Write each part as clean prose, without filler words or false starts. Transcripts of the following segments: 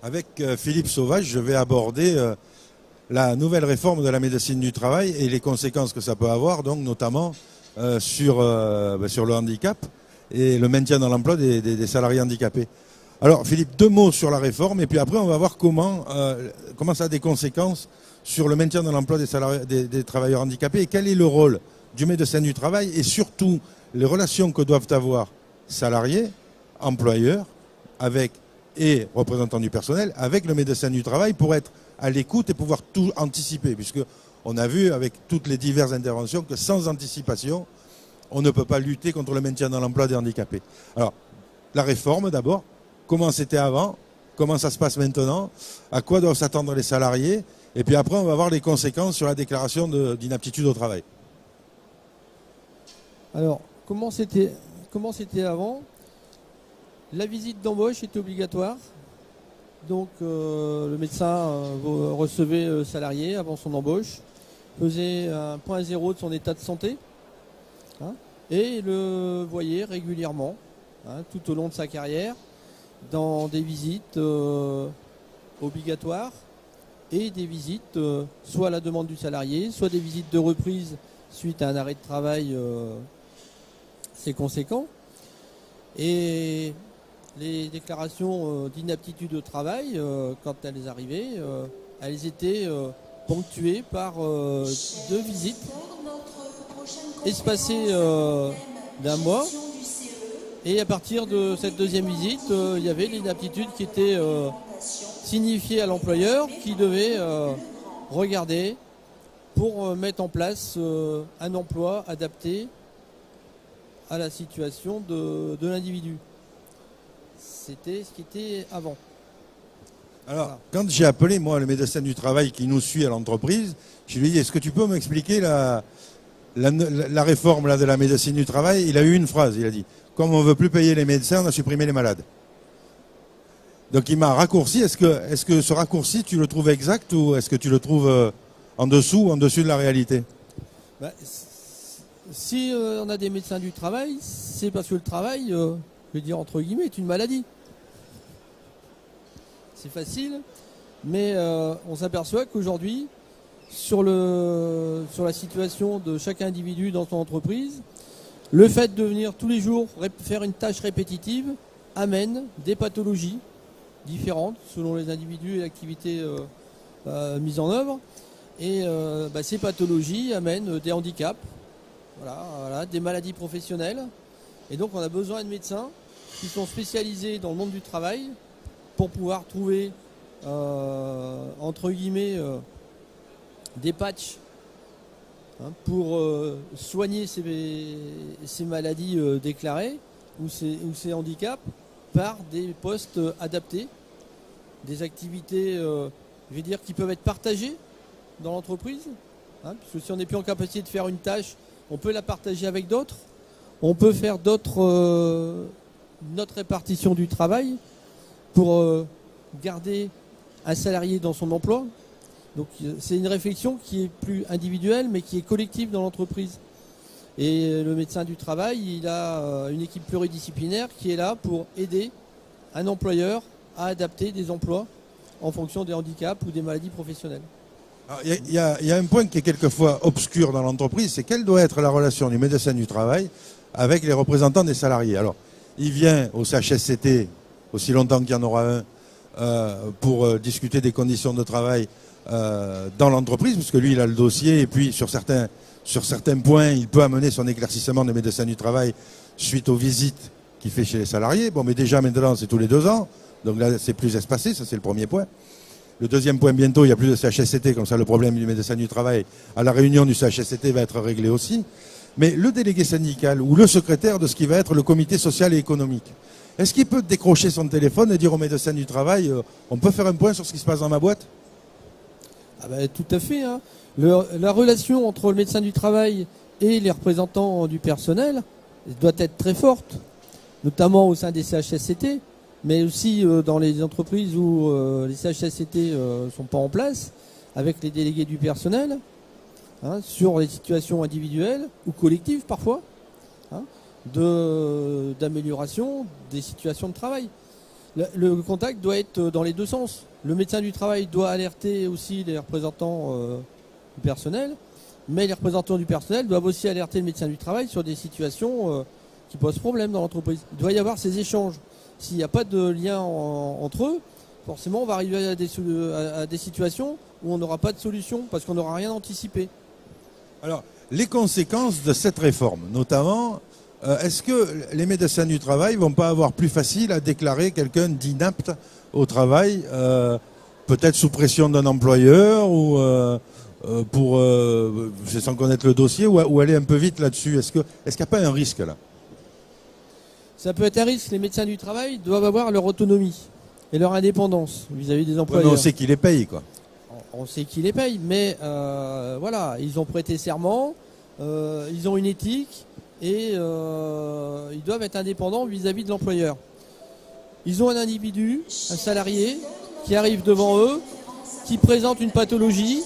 Avec Philippe Sauvage, je vais aborder la nouvelle réforme de la médecine du travail et les conséquences que ça peut avoir, donc notamment sur le handicap et le maintien dans l'emploi des salariés handicapés. Alors Philippe, 2 mots sur la réforme et puis après on va voir comment ça a des conséquences sur le maintien dans l'emploi des travailleurs handicapés et quel est le rôle du médecin du travail et surtout les relations que doivent avoir salariés, employeurs, et représentants du personnel, avec le médecin du travail pour être à l'écoute et pouvoir tout anticiper. Puisque on a vu avec toutes les diverses interventions que sans anticipation, on ne peut pas lutter contre le maintien dans l'emploi des handicapés. Alors, la réforme d'abord, comment c'était avant, comment ça se passe maintenant, à quoi doivent s'attendre les salariés, et puis après on va voir les conséquences sur la déclaration d'inaptitude au travail. Alors, comment c'était avant ? La visite d'embauche était obligatoire. Donc, le médecin recevait le salarié avant son embauche, faisait un point zéro de son état de santé, et le voyait régulièrement, tout au long de sa carrière, dans des visites obligatoires et des visites soit à la demande du salarié, soit des visites de reprise suite à un arrêt de travail assez conséquent. Et les déclarations d'inaptitude au travail, quand elles arrivaient, elles étaient ponctuées par 2 visites espacées d'1 mois. Et à partir de cette 2e visite, il y avait l'inaptitude qui était signifiée à l'employeur qui devait regarder pour mettre en place un emploi adapté à la situation de l'individu. C'était ce qui était avant. Alors, voilà. Quand j'ai appelé, moi, le médecin du travail qui nous suit à l'entreprise, je lui ai dit, est-ce que tu peux m'expliquer la réforme là, de la médecine du travail? Il a eu une phrase, il a dit, comme on ne veut plus payer les médecins, on a supprimé les malades. Donc il m'a raccourci. Est-ce que ce raccourci, tu le trouves exact ou est-ce que tu le trouves en dessous ou en dessus de la réalité? Si on a des médecins du travail, c'est parce que le travail, je vais dire entre guillemets, est une maladie. C'est facile, mais on s'aperçoit qu'aujourd'hui, sur la situation de chaque individu dans son entreprise, le fait de venir tous les jours faire une tâche répétitive amène des pathologies différentes selon les individus et l'activité mise en œuvre. Et ces pathologies amènent des handicaps, des maladies professionnelles. Et donc on a besoin de médecins qui sont spécialisés dans le monde du travail pour pouvoir trouver, entre guillemets, des patchs pour soigner ces maladies déclarées ou ces handicaps par des postes adaptés, des activités je vais dire, qui peuvent être partagées dans l'entreprise. Puisque si on n'est plus en capacité de faire une tâche, on peut la partager avec d'autres. On peut faire notre répartition du travail pour garder un salarié dans son emploi. Donc c'est une réflexion qui est plus individuelle mais qui est collective dans l'entreprise. Et le médecin du travail, il a une équipe pluridisciplinaire qui est là pour aider un employeur à adapter des emplois en fonction des handicaps ou des maladies professionnelles. Il y a un point qui est quelquefois obscur dans l'entreprise, c'est quelle doit être la relation du médecin du travail avec les représentants des salariés. Alors, il vient au CHSCT, aussi longtemps qu'il y en aura un, pour discuter des conditions de travail dans l'entreprise, puisque lui, il a le dossier, et puis sur certains points, il peut amener son éclaircissement de médecin du travail suite aux visites qu'il fait chez les salariés. Bon, mais déjà, maintenant, c'est tous les 2 ans, donc là, c'est plus espacé, ça c'est le premier point. Le deuxième point, bientôt, il n'y a plus de CHSCT, comme ça le problème du médecin du travail à la réunion du CHSCT va être réglé aussi. Mais le délégué syndical ou le secrétaire de ce qui va être le comité social et économique, est-ce qu'il peut décrocher son téléphone et dire au médecin du travail, on peut faire un point sur ce qui se passe dans ma boîte? Tout à fait. La relation entre le médecin du travail et les représentants du personnel doit être très forte, notamment au sein des CHSCT, mais aussi dans les entreprises où les CHSCT ne sont pas en place, avec les délégués du personnel, sur les situations individuelles ou collectives parfois, d'amélioration des situations de travail. Le contact doit être dans les deux sens. Le médecin du travail doit alerter aussi les représentants du personnel, mais les représentants du personnel doivent aussi alerter le médecin du travail sur des situations qui posent problème dans l'entreprise. Il doit y avoir ces échanges. S'il n'y a pas de lien entre eux, forcément on va arriver à des situations où on n'aura pas de solution parce qu'on n'aura rien anticipé. Alors, les conséquences de cette réforme, notamment, est-ce que les médecins du travail vont pas avoir plus facile à déclarer quelqu'un d'inapte au travail, peut-être sous pression d'un employeur ou sans connaître le dossier, ou aller un peu vite là-dessus? Est-ce qu'il n'y a pas un risque là? Ça peut être un risque. Les médecins du travail doivent avoir leur autonomie et leur indépendance vis-à-vis des employeurs. Ouais, mais on sait qui les paye, quoi. On sait qui les paye, mais voilà, ils ont prêté serment, ils ont une éthique et ils doivent être indépendants vis-à-vis de l'employeur. Ils ont un individu, un salarié, qui arrive devant eux, qui présente une pathologie,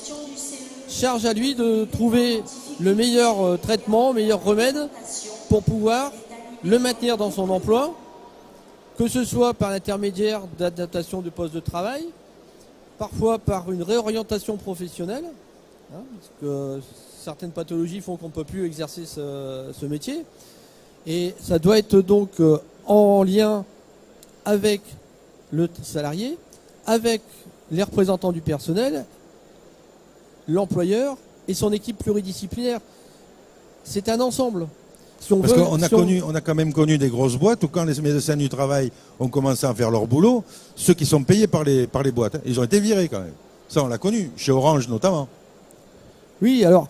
charge à lui de trouver le meilleur traitement, le meilleur remède pour pouvoir le maintenir dans son emploi, que ce soit par l'intermédiaire d'adaptation de poste de travail, parfois par une réorientation professionnelle, parce que certaines pathologies font qu'on ne peut plus exercer ce métier. Et ça doit être donc en lien avec le salarié, avec les représentants du personnel, l'employeur et son équipe pluridisciplinaire. C'est un ensemble. Parce qu'on a quand même connu des grosses boîtes où quand les médecins du travail ont commencé à faire leur boulot, ceux qui sont payés par les boîtes, ils ont été virés quand même. Ça, on l'a connu, chez Orange notamment. Oui, alors,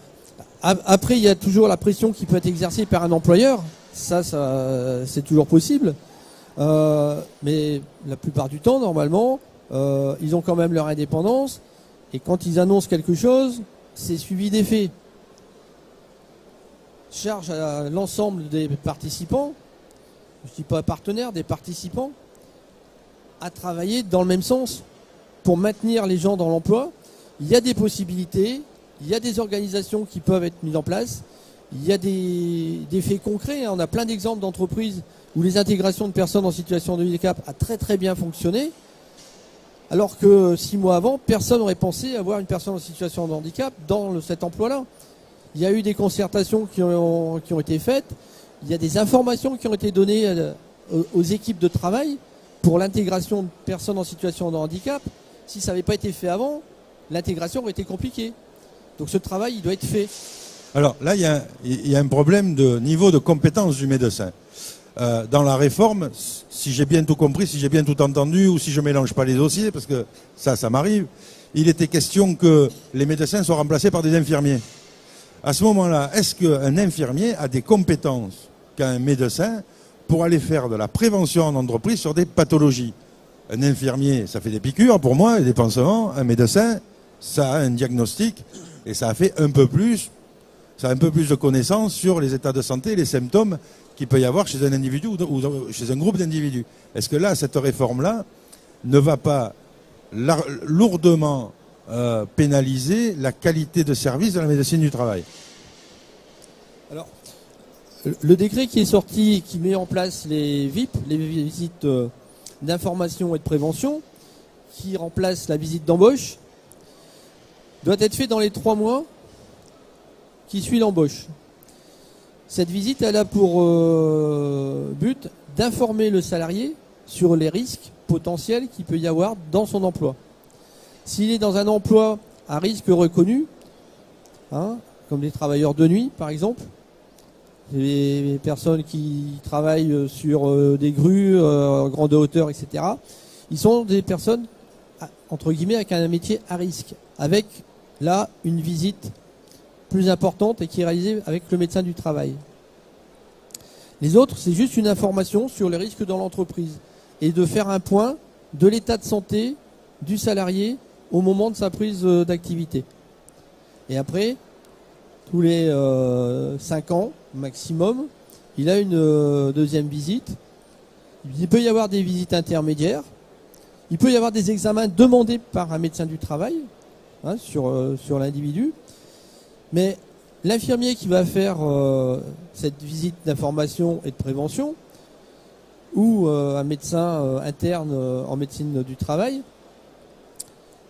après, il y a toujours la pression qui peut être exercée par un employeur. Ça c'est toujours possible. Mais la plupart du temps, normalement, ils ont quand même leur indépendance. Et quand ils annoncent quelque chose, c'est suivi des faits. Charge à l'ensemble des participants, je ne dis pas partenaires, des participants, à travailler dans le même sens pour maintenir les gens dans l'emploi. Il y a des possibilités, il y a des organisations qui peuvent être mises en place, il y a des faits concrets. On a plein d'exemples d'entreprises où les intégrations de personnes en situation de handicap a très très bien fonctionné, alors que 6 mois avant, personne n'aurait pensé avoir une personne en situation de handicap dans cet emploi-là. Il y a eu des concertations qui ont été faites, il y a des informations qui ont été données aux équipes de travail pour l'intégration de personnes en situation de handicap. Si ça n'avait pas été fait avant, l'intégration aurait été compliquée. Donc ce travail, il doit être fait. Alors là, il y a un problème de niveau de compétence du médecin. Dans la réforme, si j'ai bien tout compris, si j'ai bien tout entendu, ou si je mélange pas les dossiers, parce que ça m'arrive, il était question que les médecins soient remplacés par des infirmiers. À ce moment-là, est-ce qu'un infirmier a des compétences qu'un médecin pour aller faire de la prévention en entreprise sur des pathologies? Un infirmier, ça fait des piqûres pour moi, et des pansements. Un médecin, ça a un diagnostic et ça a un peu plus de connaissances sur les états de santé et les symptômes qu'il peut y avoir chez un individu ou chez un groupe d'individus. Est-ce que là, cette réforme-là ne va pas lourdement pénaliser la qualité de service de la médecine du travail? Alors, le décret qui est sorti, qui met en place les VIP, les visites d'information et de prévention, qui remplace la visite d'embauche, doit être fait dans les 3 mois qui suit l'embauche. Cette visite, elle a pour but d'informer le salarié sur les risques potentiels qu'il peut y avoir dans son emploi. S'il est dans un emploi à risque reconnu, comme les travailleurs de nuit par exemple, les personnes qui travaillent sur des grues en grande hauteur, etc., ils sont des personnes, entre guillemets, avec un métier à risque, avec là une visite plus importante et qui est réalisée avec le médecin du travail. Les autres, c'est juste une information sur les risques dans l'entreprise et de faire un point de l'état de santé du salarié au moment de sa prise d'activité. Et après, tous les 5 ans maximum, il a une deuxième visite. Il peut y avoir des visites intermédiaires. Il peut y avoir des examens demandés par un médecin du travail sur l'individu. Mais l'infirmier qui va faire cette visite d'information et de prévention, ou un médecin interne en médecine du travail,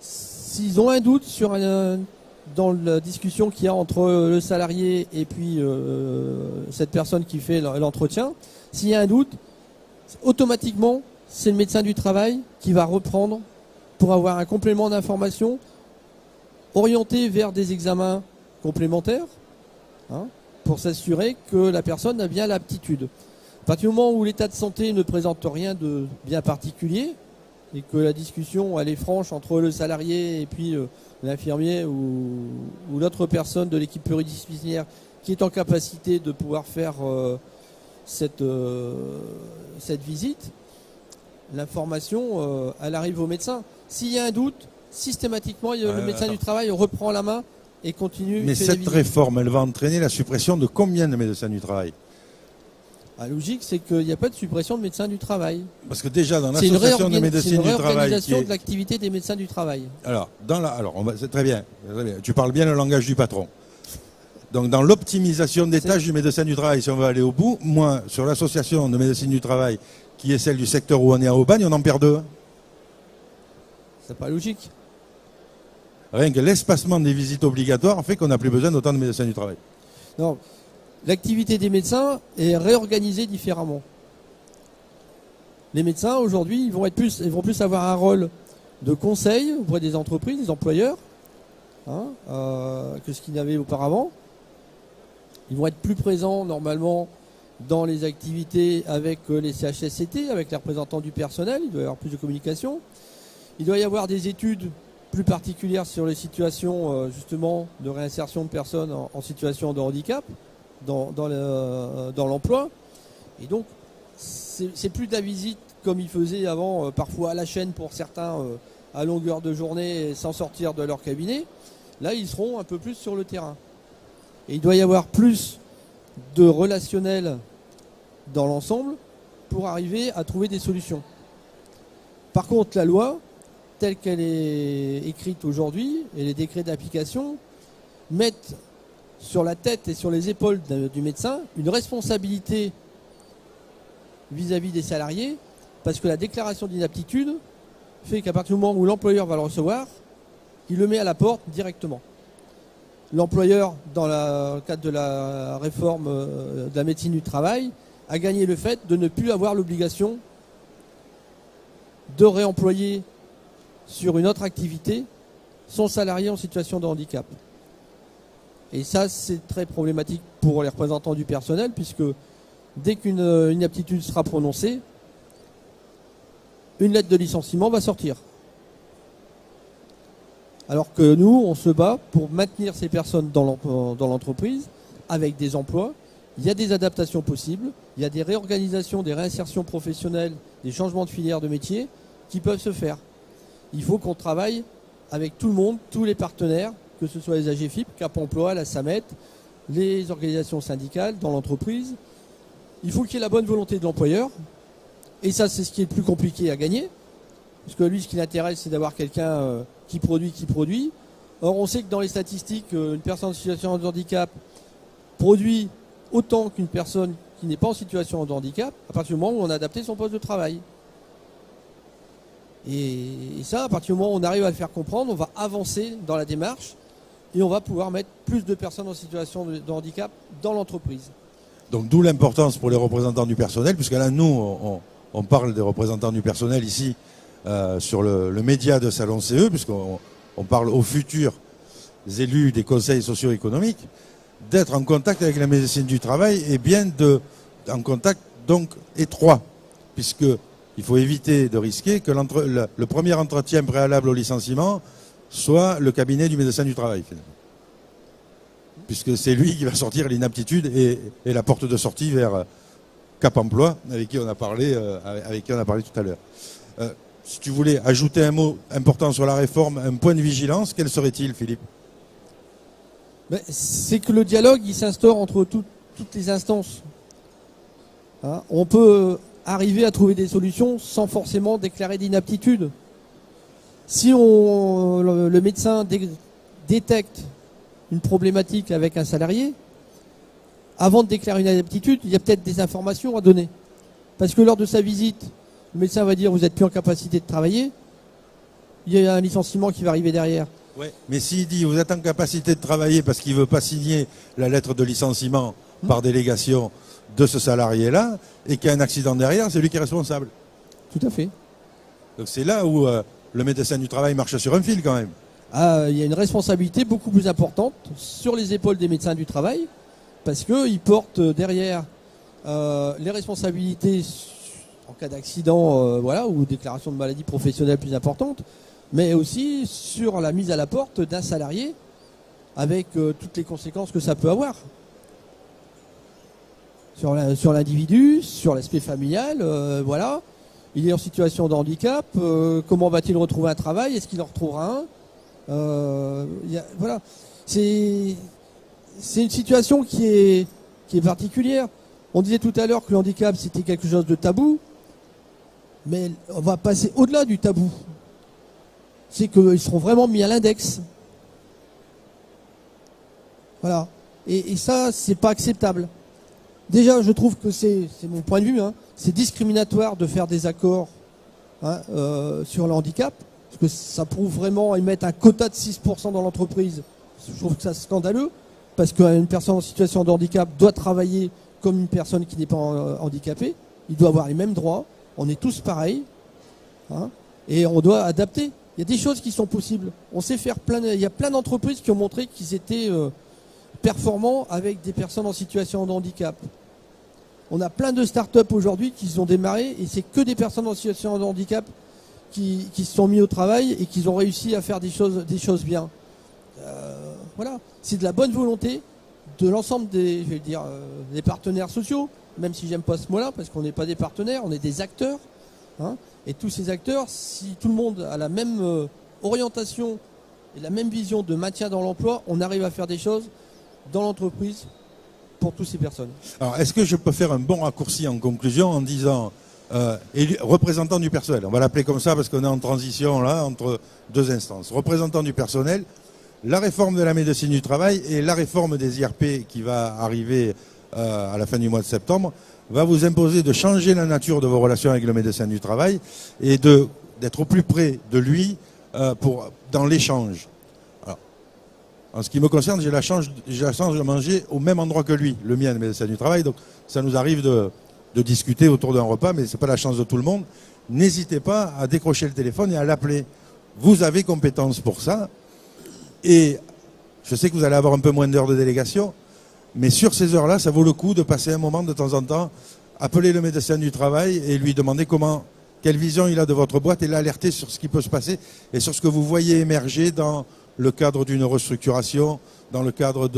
s'ils ont un doute dans la discussion qu'il y a entre le salarié et puis cette personne qui fait l'entretien, s'il y a un doute, automatiquement, c'est le médecin du travail qui va reprendre pour avoir un complément d'information orienté vers des examens complémentaires, pour s'assurer que la personne a bien l'aptitude. À partir du moment où l'état de santé ne présente rien de bien particulier et que la discussion elle est franche entre le salarié et puis l'infirmier ou l'autre personne de l'équipe pluridisciplinaire qui est en capacité de pouvoir faire cette visite, l'information elle arrive au médecin. S'il y a un doute, systématiquement le médecin du travail reprend la main et continue. Mais cette réforme, elle va entraîner la suppression de combien de médecins du travail? La logique, c'est qu'il n'y a pas de suppression de médecins du travail. Parce que déjà, dans l'association de médecine du travail... C'est une réorganisation de l'activité des médecins du travail. Alors, c'est très bien. Tu parles bien le langage du patron. Donc, dans l'optimisation des tâches du médecin du travail, si on veut aller au bout, moi, sur l'association de médecine du travail, qui est celle du secteur où on est à Aubagne, on en perd 2. C'est pas logique. Rien que l'espacement des visites obligatoires fait qu'on n'a plus besoin d'autant de médecins du travail. Non. L'activité des médecins est réorganisée différemment. Les médecins, aujourd'hui, ils vont plus avoir un rôle de conseil auprès des entreprises, des employeurs, que ce qu'ils n'avaient auparavant. Ils vont être plus présents, normalement, dans les activités avec les CHSCT, avec les représentants du personnel. Il doit y avoir plus de communication. Il doit y avoir des études plus particulières sur les situations, justement, de réinsertion de personnes en situation de handicap dans l'emploi. Et donc, c'est plus de la visite comme ils faisaient avant, parfois à la chaîne pour certains, à longueur de journée, sans sortir de leur cabinet. Là, ils seront un peu plus sur le terrain. Et il doit y avoir plus de relationnel dans l'ensemble pour arriver à trouver des solutions. Par contre, la loi, telle qu'elle est écrite aujourd'hui, et les décrets d'application, mettent sur la tête et sur les épaules du médecin une responsabilité vis-à-vis des salariés, parce que la déclaration d'inaptitude fait qu'à partir du moment où l'employeur va le recevoir, il le met à la porte directement. L'employeur, dans le cadre de la réforme de la médecine du travail, a gagné le fait de ne plus avoir l'obligation de réemployer sur une autre activité son salarié en situation de handicap. Et ça, c'est très problématique pour les représentants du personnel, puisque dès qu'une inaptitude sera prononcée, une lettre de licenciement va sortir. Alors que nous, on se bat pour maintenir ces personnes dans l'entreprise, avec des emplois. Il y a des adaptations possibles, il y a des réorganisations, des réinsertions professionnelles, des changements de filière de métier qui peuvent se faire. Il faut qu'on travaille avec tout le monde, tous les partenaires, que ce soit les AGFIP, Cap Emploi, la SAMET, les organisations syndicales dans l'entreprise. Il faut qu'il y ait la bonne volonté de l'employeur. Et ça, c'est ce qui est le plus compliqué à gagner. Parce que lui, ce qui l'intéresse, c'est d'avoir quelqu'un qui produit. Or, on sait que dans les statistiques, une personne en situation de handicap produit autant qu'une personne qui n'est pas en situation de handicap, à partir du moment où on a adapté son poste de travail. Et ça, à partir du moment où on arrive à le faire comprendre, on va avancer dans la démarche et on va pouvoir mettre plus de personnes en situation de handicap dans l'entreprise. Donc d'où l'importance pour les représentants du personnel, puisque là, nous, on parle des représentants du personnel ici sur le média de Salon CE, puisqu'on parle aux futurs élus des conseils socio-économiques, d'être en contact avec la médecine du travail et bien en contact donc étroit, puisque il faut éviter de risquer que le premier entretien préalable au licenciement soit le cabinet du médecin du travail, finalement. Puisque c'est lui qui va sortir l'inaptitude et la porte de sortie vers Cap Emploi, avec qui on a parlé tout à l'heure. Si tu voulais ajouter un mot important sur la réforme, un point de vigilance, quel serait-il, Philippe ? C'est que le dialogue, il s'instaure entre toutes les instances. On peut arriver à trouver des solutions sans forcément déclarer d'inaptitude. Si le médecin détecte une problématique avec un salarié, avant de déclarer une inaptitude, il y a peut-être des informations à donner. parce que lors de sa visite, le médecin va dire vous n'êtes plus en capacité de travailler, il y a un licenciement qui va arriver derrière. Ouais. Mais s'il dit vous êtes en capacité de travailler parce qu'il ne veut pas signer la lettre de licenciement par délégation de ce salarié-là, et qu'il y a un accident derrière, c'est lui qui est responsable. Tout à fait. Donc c'est là où le médecin du travail marche sur un fil quand même. Il y a une responsabilité beaucoup plus importante sur les épaules des médecins du travail, parce qu'ils portent derrière les responsabilités en cas d'accident ou déclaration de maladie professionnelle plus importante, mais aussi sur la mise à la porte d'un salarié avec toutes les conséquences que ça peut avoir. Sur l'individu, sur l'aspect familial, il est en situation de handicap, comment va-t-il retrouver un travail, est-ce qu'il en retrouvera un c'est une situation qui est particulière. On disait tout à l'heure que le handicap c'était quelque chose de tabou, mais on va passer au-delà du tabou. C'est qu'ils seront vraiment mis à l'index. Voilà. Et ça, c'est pas acceptable. Déjà, je trouve que c'est mon point de vue, c'est discriminatoire de faire des accords sur le handicap, parce que ça prouve vraiment à mettre un quota de 6% dans l'entreprise. Je trouve que c'est scandaleux, parce qu'une personne en situation de handicap doit travailler comme une personne qui n'est pas handicapée. Il doit avoir les mêmes droits. On est tous pareils, et on doit adapter. Il y a des choses qui sont possibles. On sait faire il y a plein d'entreprises qui ont montré qu'ils étaient performants avec des personnes en situation de handicap. On a plein de start-up aujourd'hui qui ont démarré et c'est que des personnes en situation de handicap qui se sont mis au travail et qui ont réussi à faire des choses bien. C'est de la bonne volonté de l'ensemble des partenaires sociaux, même si j'aime pas ce mot-là parce qu'on n'est pas des partenaires, on est des acteurs. Et tous ces acteurs, si tout le monde a la même orientation et la même vision de maintien dans l'emploi, on arrive à faire des choses dans l'entreprise pour toutes ces personnes. Alors, est-ce que je peux faire un bon raccourci en conclusion en disant représentant du personnel, on va l'appeler comme ça parce qu'on est en transition là entre deux instances. Représentant du personnel, la réforme de la médecine du travail et la réforme des IRP qui va arriver à la fin du mois de septembre va vous imposer de changer la nature de vos relations avec le médecin du travail et d'être au plus près de lui dans l'échange. En ce qui me concerne, j'ai la chance de manger au même endroit que lui, le mien, le médecin du travail. Donc, ça nous arrive de discuter autour d'un repas, mais ce n'est pas la chance de tout le monde. N'hésitez pas à décrocher le téléphone et à l'appeler. Vous avez compétence pour ça. Et je sais que vous allez avoir un peu moins d'heures de délégation, mais sur ces heures-là, ça vaut le coup de passer un moment de temps en temps, appeler le médecin du travail et lui demander quelle vision il a de votre boîte et l'alerter sur ce qui peut se passer et sur ce que vous voyez émerger dans le cadre d'une restructuration, dans le cadre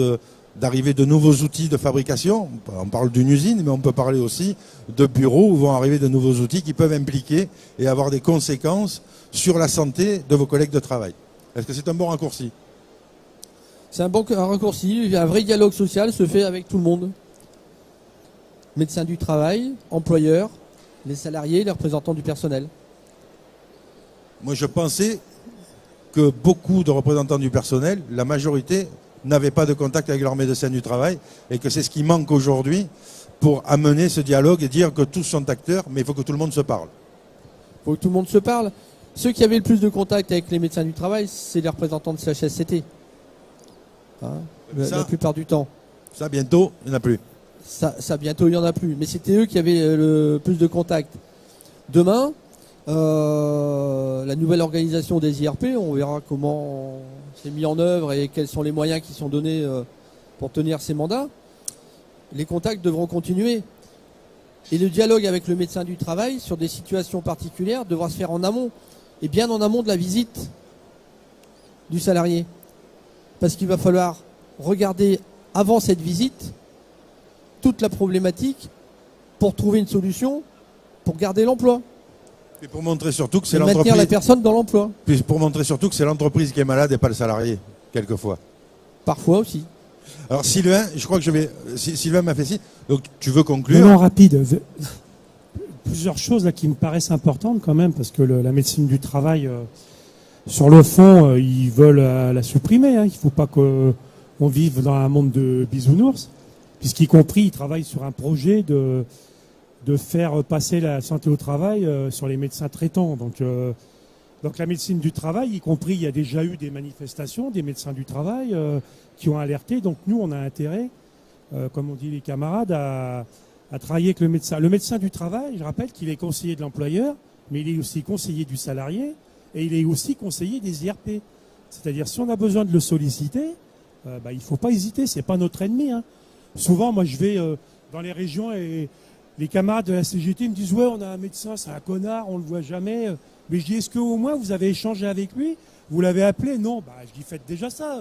d'arrivée de nouveaux outils de fabrication. On parle d'une usine, mais on peut parler aussi de bureaux où vont arriver de nouveaux outils qui peuvent impliquer et avoir des conséquences sur la santé de vos collègues de travail. Est-ce que c'est un bon raccourci ? C'est un bon raccourci. Un vrai dialogue social se fait avec tout le monde. Médecins du travail, employeurs, les salariés, les représentants du personnel. Moi, je pensais que beaucoup de représentants du personnel, la majorité, n'avaient pas de contact avec leur médecin du travail et que c'est ce qui manque aujourd'hui pour amener ce dialogue et dire que tous sont acteurs, mais il faut que tout le monde se parle. Il faut que tout le monde se parle. Ceux qui avaient le plus de contact avec les médecins du travail, c'est les représentants de CHSCT. La plupart du temps. Ça, bientôt, il n'y en a plus. Ça, bientôt, il n'y en a plus. Mais c'était eux qui avaient le plus de contact. Demain, la nouvelle organisation des IRP, on verra comment c'est mis en œuvre et quels sont les moyens qui sont donnés pour tenir ces mandats. Les contacts devront continuer. Et le dialogue avec le médecin du travail sur des situations particulières devra se faire en amont. Et bien en amont de la visite du salarié. Parce qu'il va falloir regarder avant cette visite toute la problématique pour trouver une solution pour garder l'emploi. Et pour montrer surtout que c'est l'entreprise. Maintenir la personne dans l'emploi. Puis pour montrer surtout que c'est l'entreprise qui est malade et pas le salarié, quelquefois. Parfois aussi. Alors Sylvain, je crois que Sylvain m'a fait signe. Donc tu veux conclure ? Non, rapide. Plusieurs choses là qui me paraissent importantes quand même, parce que la médecine du travail, sur le fond, ils veulent la supprimer. Il ne faut pas qu'on vive dans un monde de bisounours, puisqu'y compris, ils travaillent sur un projet de de faire passer la santé au travail sur les médecins traitants. Donc la médecine du travail, y compris, il y a déjà eu des manifestations des médecins du travail qui ont alerté. Donc nous, on a intérêt, comme on dit les camarades, à travailler avec le médecin. Le médecin du travail, je rappelle qu'il est conseiller de l'employeur, mais il est aussi conseiller du salarié et il est aussi conseiller des IRP. C'est-à-dire, si on a besoin de le solliciter, il ne faut pas hésiter, c'est pas notre ennemi. Hein. Souvent, moi, je vais dans les régions et les camarades de la CGT me disent « Ouais, on a un médecin, c'est un connard, on le voit jamais. » Mais je dis « Est-ce qu'au moins, vous avez échangé avec lui? Vous l'avez appelé ?» Non, je dis « Faites déjà ça,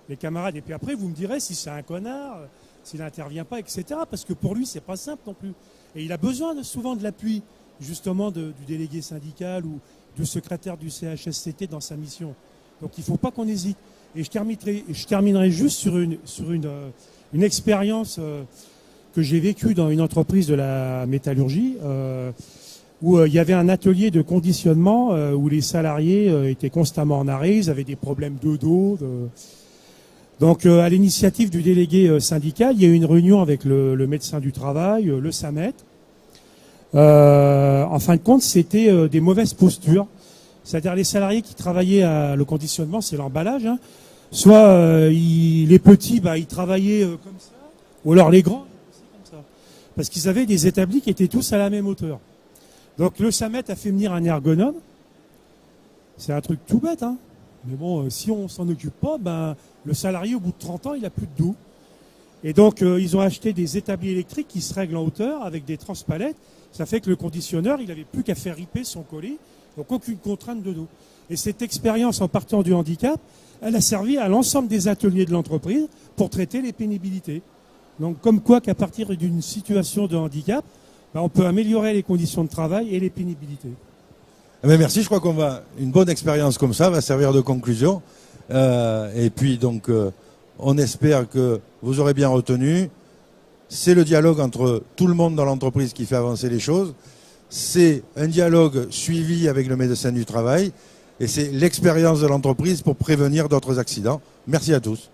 les camarades. » Et puis après, vous me direz si c'est un connard, s'il n'intervient pas, etc. Parce que pour lui, c'est pas simple non plus. Et il a besoin souvent de l'appui, justement, du délégué syndical ou du secrétaire du CHSCT dans sa mission. Donc il ne faut pas qu'on hésite. Et je terminerai juste sur une expérience que j'ai vécue dans une entreprise de la métallurgie où il y avait un atelier de conditionnement où les salariés étaient constamment en arrêt, ils avaient des problèmes de dos. Donc à l'initiative du délégué syndical, il y a eu une réunion avec le médecin du travail, le SAMET. En fin de compte, c'était des mauvaises postures. C'est-à-dire les salariés qui travaillaient le conditionnement, c'est l'emballage. Hein. Soit les petits, ils travaillaient comme ça, ou alors les grands, c'est comme ça. Parce qu'ils avaient des établis qui étaient tous à la même hauteur. Donc le SAMET a fait venir un ergonome. C'est un truc tout bête, hein. Mais bon, si on s'en occupe pas, le salarié, au bout de 30 ans, il a plus de dos. Et donc, ils ont acheté des établis électriques qui se règlent en hauteur avec des transpalettes. Ça fait que le conditionneur, il avait plus qu'à faire ripper son collet. Donc, aucune contrainte de dos. Et cette expérience, en partant du handicap, elle a servi à l'ensemble des ateliers de l'entreprise pour traiter les pénibilités. Donc, comme quoi qu'à partir d'une situation de handicap, on peut améliorer les conditions de travail et les pénibilités. Merci, je crois une bonne expérience comme ça va servir de conclusion. Et puis donc, on espère que vous aurez bien retenu. C'est le dialogue entre tout le monde dans l'entreprise qui fait avancer les choses. C'est un dialogue suivi avec le médecin du travail. Et c'est l'expérience de l'entreprise pour prévenir d'autres accidents. Merci à tous.